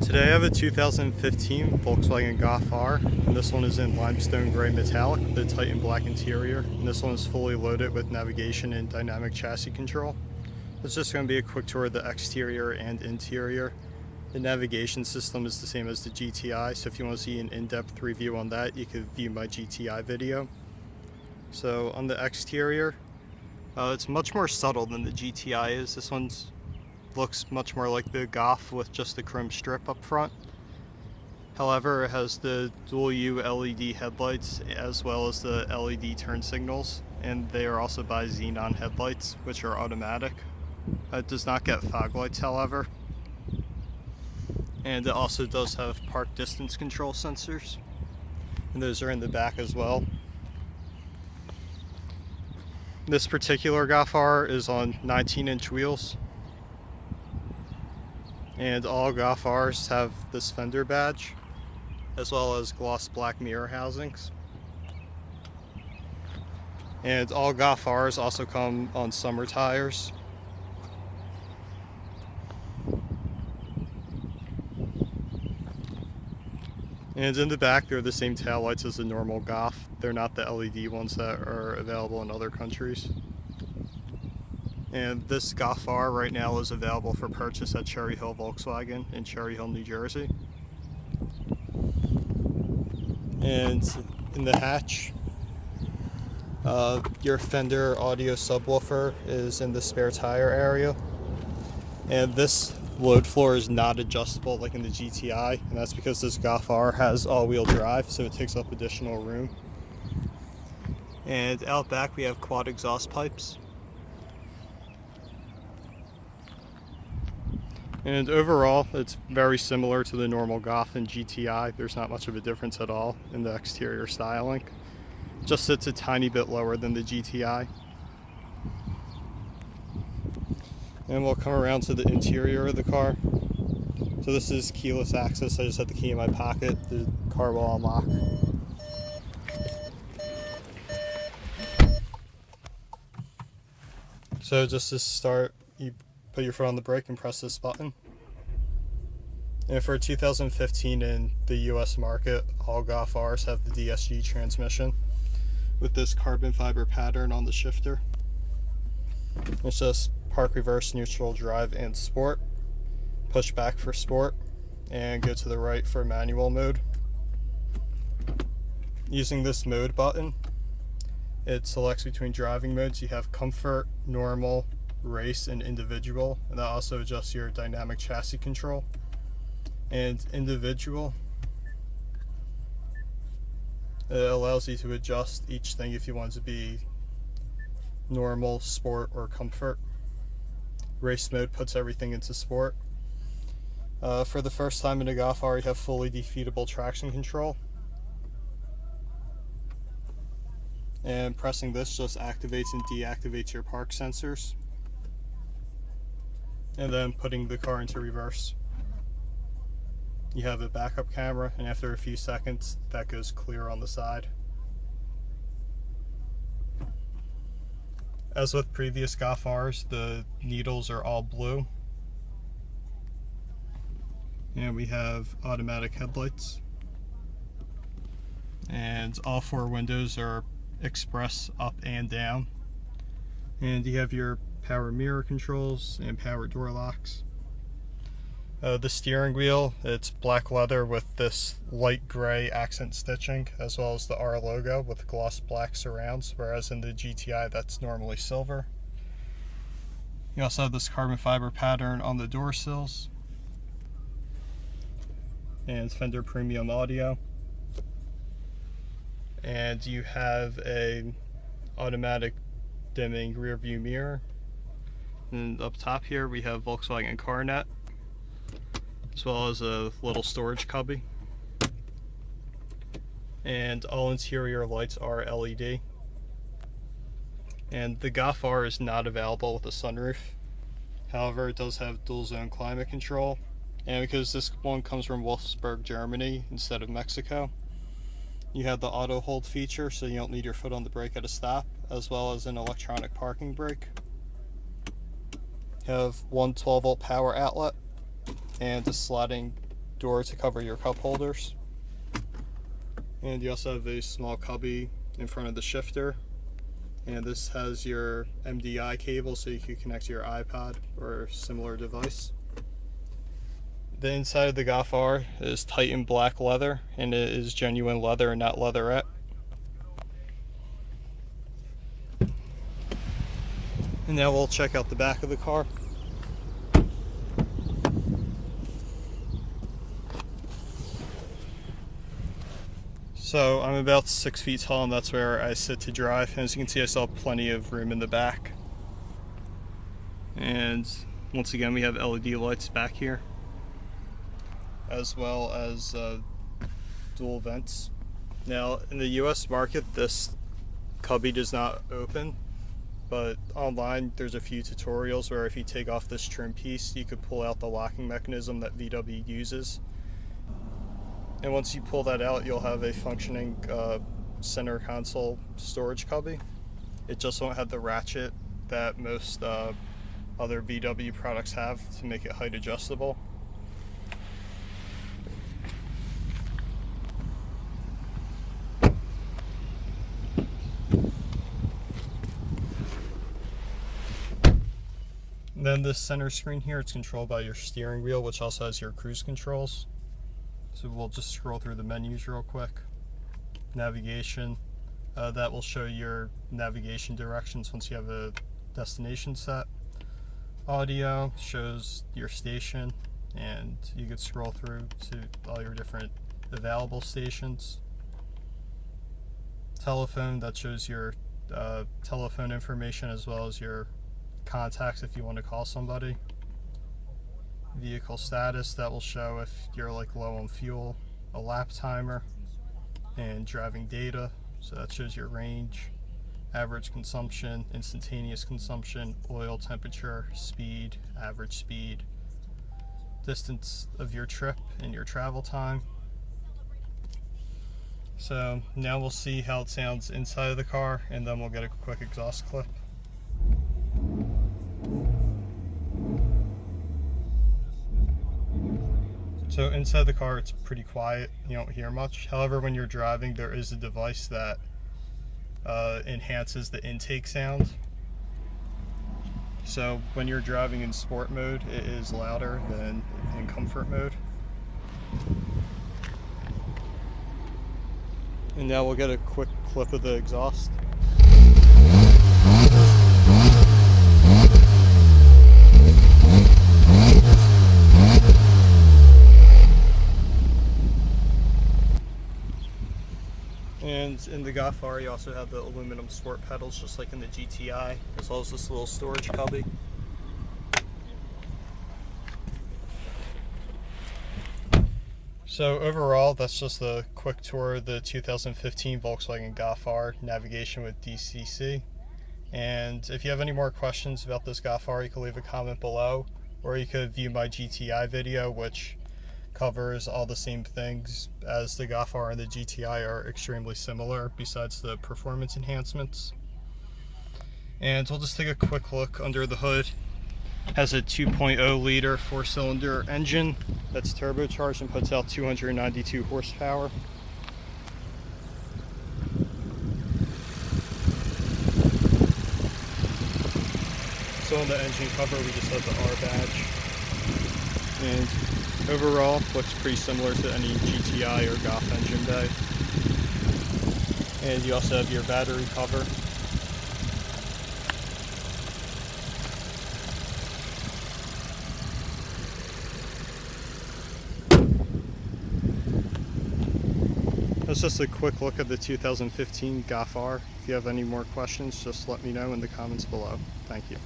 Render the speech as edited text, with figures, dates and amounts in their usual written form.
Today I have a 2015 Volkswagen Golf R, and this one is in limestone gray metallic with a Titan black interior, and this one is fully loaded with navigation and dynamic chassis control. It's just going to be a quick tour of the exterior and interior. The navigation system is the same as the GTI, so if you want to see an in-depth review on that, you could view my GTI video. So on the exterior, it's much more subtle than the GTI is. This one looks much more like the Golf with just the chrome strip up front. However, it has the dual U LED headlights as well as the LED turn signals, and they are also by xenon headlights, which are automatic. It does not get fog lights, however. And it also does have park distance control sensors, and those are in the back as well. This particular Golf R is on 19-inch wheels, and all Golf Rs have this fender badge, as well as gloss black mirror housings. And all Golf Rs also come on summer tires. And in the back, they're the same taillights as the normal Golf. They're not the LED ones that are available in other countries. And this Golf R right now is available for purchase at Cherry Hill Volkswagen in Cherry Hill, New Jersey. And in the hatch, your Fender audio subwoofer is in the spare tire area. And this load floor is not adjustable like in the GTI, and that's because this Golf R has all-wheel drive, so it takes up additional room. And out back we have quad exhaust pipes. And overall, it's very similar to the normal Golf and GTI. There's not much of a difference at all in the exterior styling. It just sits a tiny bit lower than the GTI. And we'll come around to the interior of the car. So this is keyless access. I just have the key in my pocket. The car will unlock. So just to start, you put your foot on the brake and press this button. And for 2015 in the US market, all Golf Rs have the DSG transmission with this carbon fiber pattern on the shifter. It's just park, reverse, neutral, drive, and sport. Push back for sport, and go to the right for manual mode. Using this mode button, it selects between driving modes. You have comfort, normal, race, and individual, and that also adjusts your dynamic chassis control. And individual, it allows you to adjust each thing if you want it to be normal, sport, or comfort. Race mode puts everything into sport. For the first time in a Golf R, you have fully defeatable traction control. And pressing this just activates and deactivates your park sensors. And then putting the car into reverse. You have a backup camera, and after a few seconds, that goes clear on the side. As with previous Golf Rs, the needles are all blue. And we have automatic headlights. And all four windows are express up and down. And you have your power mirror controls and power door locks. The steering wheel, it's black leather with this light gray accent stitching, as well as the R logo with gloss black surrounds, whereas in the GTI that's normally silver. You also have this carbon fiber pattern on the door sills, and Fender premium audio. And you have a automatic dimming rear view mirror. And up top here we have Volkswagen CarNet, as well as a little storage cubby. And all interior lights are LED. And the Golf R is not available with a sunroof. However, it does have dual zone climate control. And because this one comes from Wolfsburg, Germany instead of Mexico, you have the auto hold feature, so you don't need your foot on the brake at a stop, as well as an electronic parking brake. You have one 12-volt power outlet and a sliding door to cover your cup holders. And you also have a small cubby in front of the shifter. And this has your MDI cable so you can connect to your iPod or similar device. The inside of the Golf R is Titan black leather, and it is genuine leather and not leatherette. And now we'll check out the back of the car. So I'm about 6 feet tall, and that's where I sit to drive. And as you can see, I still have plenty of room in the back. And once again, we have LED lights back here, as well as dual vents. Now, in the US market, this cubby does not open, but online there's a few tutorials where if you take off this trim piece, you could pull out the locking mechanism that VW uses. And once you pull that out, you'll have a functioning center console storage cubby. It just won't have the ratchet that most other VW products have to make it height adjustable. Then this center screen here, it's controlled by your steering wheel, which also has your cruise controls. So we'll just scroll through the menus real quick. Navigation, that will show your navigation directions once you have a destination set. Audio shows your station, and you could scroll through to all your different available stations. Telephone, that shows your telephone information as well as your contacts if you want to call somebody. Vehicle status, that will show if you're like low on fuel. A lap timer, and driving data, so that shows your range, average consumption, instantaneous consumption, oil temperature, speed, average speed, distance of your trip and your travel time. So now we'll see how it sounds inside of the car, and then we'll get a quick exhaust clip. So inside the car, it's pretty quiet. You don't hear much. However, when you're driving, there is a device that enhances the intake sound. So when you're driving in sport mode, it is louder than in comfort mode. And now we'll get a quick clip of the exhaust. And in the Golf R, you also have the aluminum sport pedals, just like in the GTI, as well as this little storage cubby. So overall, that's just a quick tour of the 2015 Volkswagen Golf R navigation with DCC. And if you have any more questions about this Golf R, you can leave a comment below, or you could view my GTI video, which covers all the same things as the Golf R and the GTI are extremely similar, besides the performance enhancements. And we'll just take a quick look under the hood. It has a 2.0 liter 4-cylinder engine that's turbocharged and puts out 292 horsepower. So on the engine cover, we just have the R badge. And overall, looks pretty similar to any GTI or Golf engine bay. And you also have your battery cover. That's just a quick look at the 2015 Golf R. If you have any more questions, just let me know in the comments below. Thank you.